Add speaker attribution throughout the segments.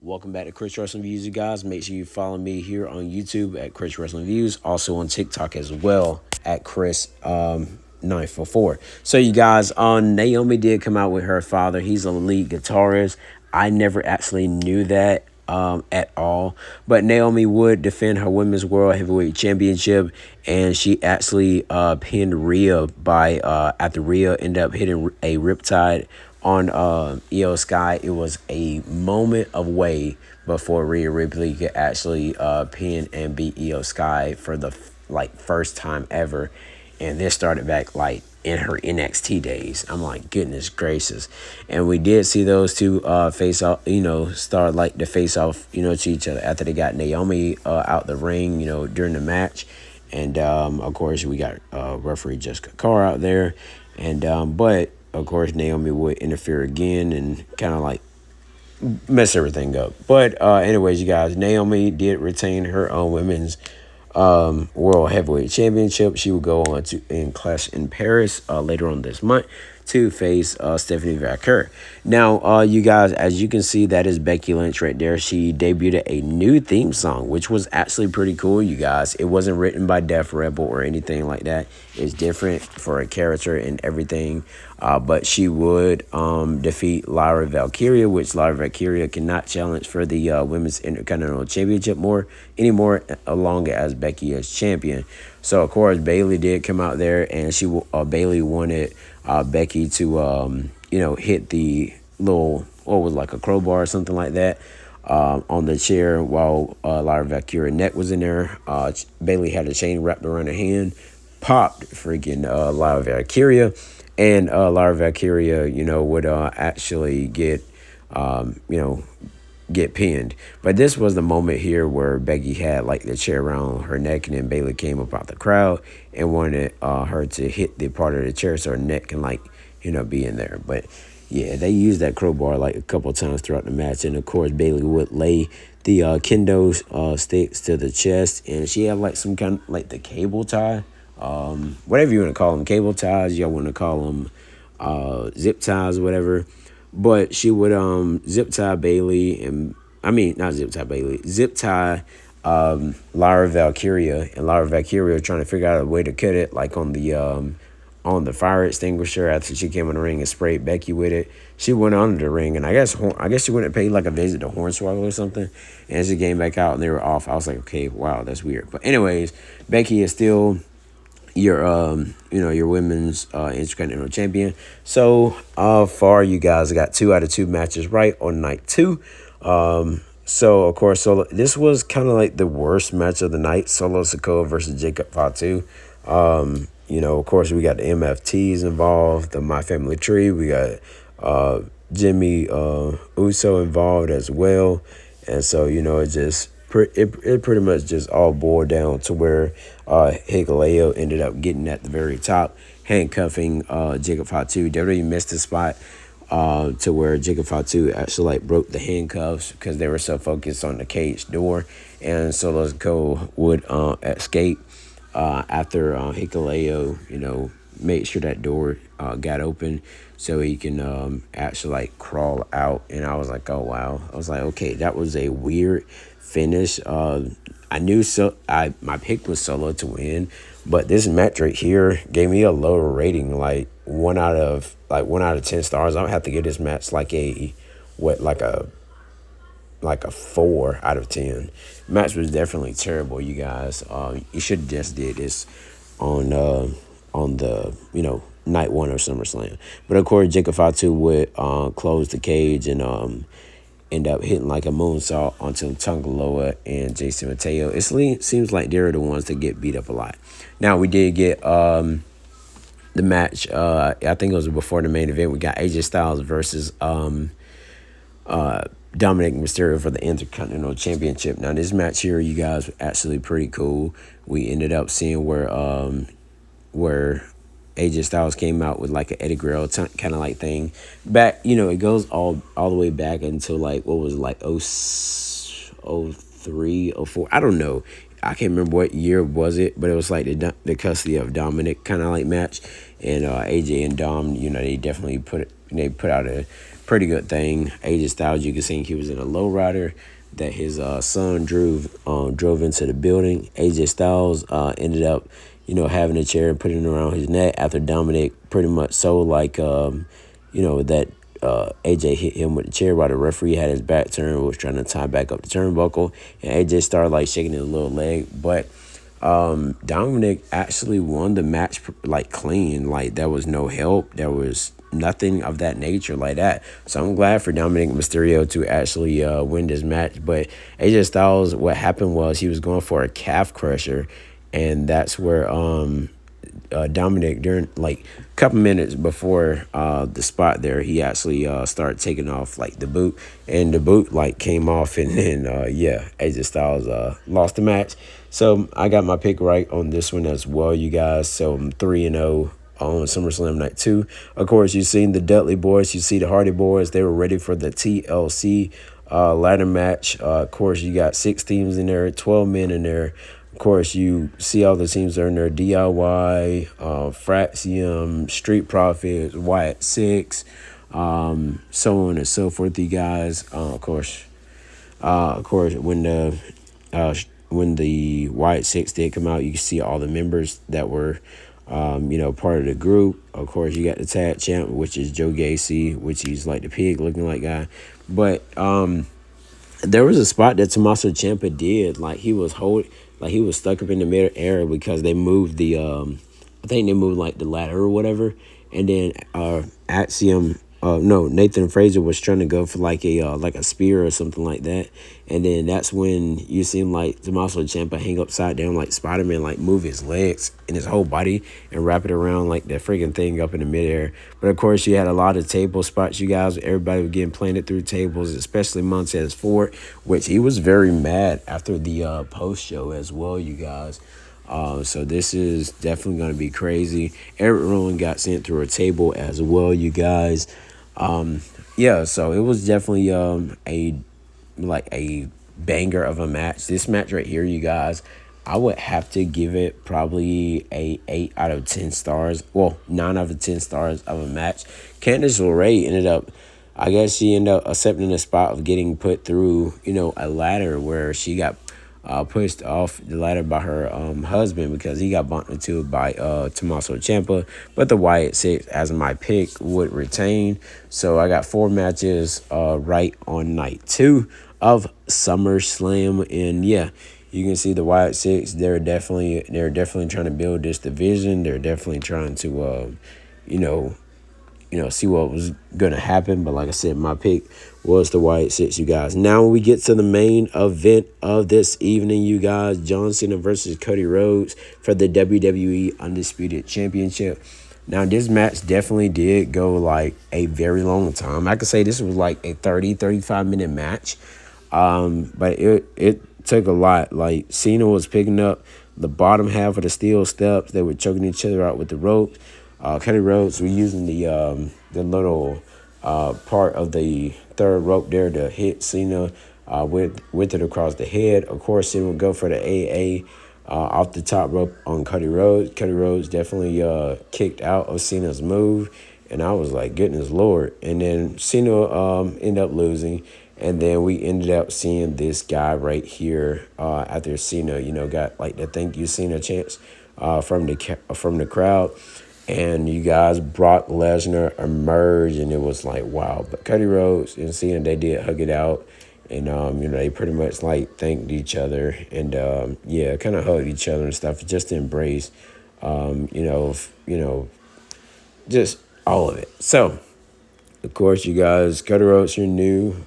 Speaker 1: Welcome back to Chris Wrestling Views, you guys. Make sure you follow me here on YouTube at Chris Wrestling Views. Also on TikTok as well at Chris 944. So you guys, Naomi did come out with her father. He's a lead guitarist. I never actually knew that at all. But Naomi would defend her Women's World Heavyweight Championship, and she actually pinned Rhea by after Rhea ended up hitting a Riptide on Io Sky. It was a moment away before Rhea Ripley could actually pin and beat Io Sky for the first time ever, and this started back in her NXT days. I'm like, goodness gracious. And we did see those two face off, start to face off, to each other after they got Naomi out the ring, during the match. And of course we got referee Jessica Carr out there, and but of course Naomi would interfere again and kind of mess everything up. But anyways, you guys, Naomi did retain her own women's World Heavyweight Championship. She will go on to clash in Paris later on this month to face Stephanie Vaquer. Now, you guys, as you can see, that is Becky Lynch right there. She debuted a new theme song, which was actually pretty cool, you guys. It wasn't written by Def Rebel or anything like that. It's different for a character and everything. But she would defeat Lyra Valkyria, which Lyra Valkyria cannot challenge for the Women's Intercontinental Championship anymore, along as Becky as champion. So, of course, Bayley did come out there, and Bayley wanted Becky to, hit the little, what was a crowbar or something like that on the chair while Lyra Valkyria's neck was in there. Bayley had a chain wrapped around her hand, popped freaking Lyra Valkyria, and Lyra Valkyria, would actually get pinned. But this was the moment here where Becky had the chair around her neck, and then Bayley came up out the crowd and wanted her to hit the part of the chair so her neck can be in there. But yeah, they used that crowbar a couple of times throughout the match, and of course Bayley would lay the kendo sticks to the chest, and she had some kind of the cable tie, whatever you want to call them, cable ties, y'all want to call them zip ties, whatever. But she would zip tie Bayley, and not zip tie Bayley, zip tie Lyra Valkyria, and Lyra Valkyria trying to figure out a way to cut it on the fire extinguisher after she came in the ring and sprayed Becky with it. She went under the ring, and I guess she went and paid a visit to Hornswoggle or something, and she came back out and they were off. I was like, okay, wow, that's weird. But anyways, Becky is still your your women's Intercontinental champion. So far, you guys got 2 out of 2 matches right on night 2. So of course, this was kind of the worst match of the night. Solo Sikoa versus Jacob Fatu. Of course, we got the MFTs involved, the My Family Tree. We got Jimmy Uso involved as well, and so it pretty much just all boiled down to where Hikuleo ended up getting at the very top, handcuffing Jacob Fatu. WWE missed the spot to where Jacob Fatu actually broke the handcuffs because they were so focused on the cage door, and Solo Sikoa would escape after Hikuleo, made sure that door got open so he can actually crawl out. And I was like, oh wow. I was like, okay, that was a weird finish. I knew my pick was Solo to win, but this match right here gave me a lower rating, 1 out of 10 stars. I would have to give this match a 4 out of 10. Match was definitely terrible, you guys. You should have just did this on the night 1 of SummerSlam. But of course, Jacob Fatu would close the cage and end up hitting a moonsault onto Tungaloa and Jason Mateo. It seems like they're the ones that get beat up a lot. Now we did get the match. I think it was before the main event. We got AJ Styles versus Dominic Mysterio for the Intercontinental Championship. Now this match here, you guys, was actually pretty cool. We ended up seeing where AJ Styles came out with an Eddie Guerrero kind of thing. Back, it goes all the way back until what was it, 03, 04. I don't know. I can't remember what year was it, but it was the custody of Dominic kind of match. And AJ and Dom, they definitely put out a pretty good thing. AJ Styles, you can see he was in a lowrider that his son drove into the building. AJ Styles ended up, having a chair and putting it around his neck after Dominic pretty much that AJ hit him with the chair while the referee had his back turned, was trying to tie back up the turnbuckle, and AJ started like shaking his little leg, but Dominic actually won the match like clean. Like there was no help. There was nothing of that nature like that. So I'm glad for Dominic Mysterio to actually win this match. But AJ Styles, what happened was he was going for a calf crusher, and that's where Dominic, during like a couple minutes before the spot there, he actually started taking off like the boot, and the boot like came off, and then AJ Styles lost the match. So I got my pick right on this one as well, you guys. So I'm 3-0 on SummerSlam Night 2. Of course, you've seen the Dudley Boys, you see the Hardy Boys. They were ready for the TLC ladder match. Of course, you got 6 teams in there, 12 men in there. Of course, you see all the teams are in there: DIY, Fraxium, Street Profits, Wyatt Six, so on and so forth. You guys, when the Wyatt Six did come out, you can see all the members that were, part of the group. Of course, you got the tag champ, which is Joe Gacy, which he's like the pig looking like guy, but there was a spot that Tommaso Ciampa did, like he was stuck up in the middle air because they moved I think they moved like the ladder or whatever, and then Nathan Fraser was trying to go for like a spear or something like that, and then that's when you seen like Tommaso Ciampa hang upside down like Spider-Man, like move his legs and his whole body and wrap it around like that freaking thing up in the midair. But of course, you had a lot of table spots, you guys. Everybody was getting planted through tables, especially Montez Ford, which he was very mad after the post show as well, you guys. So this is definitely going to be crazy. Eric Rowan got sent through a table as well, you guys. So it was definitely a banger of a match. This match right here, you guys, I would have to give it probably a 8 out of 10 stars. Well, 9 out of 10 stars of a match. Candice LeRae she ended up accepting the spot of getting put through, a ladder where she got pushed off the ladder by her husband because he got bumped into by Tommaso Ciampa. But the Wyatt Six, as my pick, would retain. So I got 4 matches right on night 2 of SummerSlam, and you can see the Wyatt Six. They're definitely trying to build this division. They're definitely trying to see what was going to happen. But like I said, my pick was the Wyatt Six, you guys. Now when we get to the main event of this evening, you guys, John Cena versus Cody Rhodes for the WWE Undisputed Championship. Now, this match definitely did go like a very long time. I could say this was like a 35-minute match. But it took a lot. Like, Cena was picking up the bottom half of the steel steps. They were choking each other out with the rope. Cody Rhodes was using the little part of the third rope there to hit Cena with it across the head. Of course, Cena would go for the AA off the top rope on Cody Rhodes. Cody Rhodes definitely kicked out of Cena's move, and I was like, goodness Lord. And then Cena ended up losing, and then we ended up seeing this guy right here after Cena, got like the thank you Cena chants from the crowd. And you guys, Brock Lesnar emerged, and it was like, wow. But Cody Rhodes and Cena, they did hug it out. And, they pretty much, like, thanked each other. And, kind of hugged each other and stuff just to embrace, just all of it. So, of course, you guys, Cody Rhodes,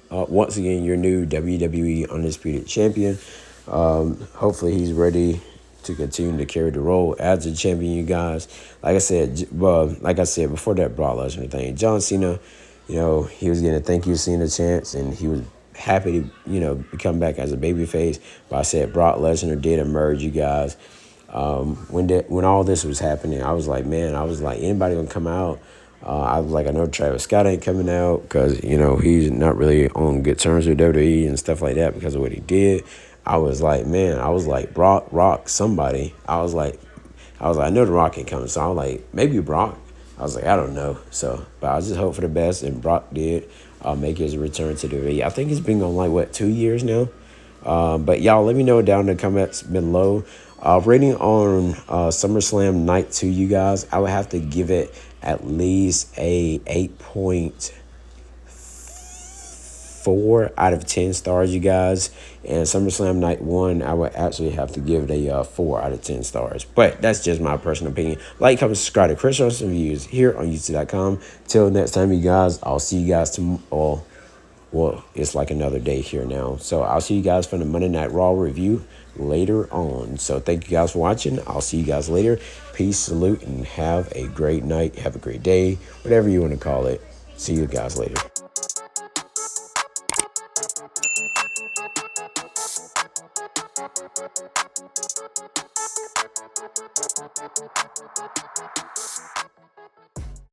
Speaker 1: once again, your new WWE Undisputed Champion. Hopefully he's ready to continue to carry the role as a champion, you guys. Like I said before that Brock Lesnar thing, John Cena, he was getting a thank you Cena chance, and he was happy to, come back as a babyface. But I said Brock Lesnar did emerge, you guys. When all this was happening, I was like, anybody gonna come out? I was like, I know Travis Scott ain't coming out because, he's not really on good terms with WWE and stuff like that because of what he did. I was like, Brock, somebody. I was like, I know The Rock ain't coming. So I was like, maybe Brock. I was like, I don't know. So, but I just hope for the best. And Brock did make his return to the V. I think he's been on like what 2 years now. But y'all, let me know down in the comments below. Rating on SummerSlam Night 2, you guys. I would have to give it at least a 8.4 out of 10 stars, you guys. And SummerSlam Night 1, I would actually have to give it a 4 out of 10 stars. But that's just my personal opinion. Like, comment, subscribe to Chris Russell Reviews here on YouTube.com. Till next time, you guys, I'll see you guys tomorrow. Well, it's like another day here now. So I'll see you guys for the Monday Night Raw review later on. So thank you guys for watching. I'll see you guys later. Peace, salute, and have a great night. Have a great day. Whatever you want to call it. See you guys later.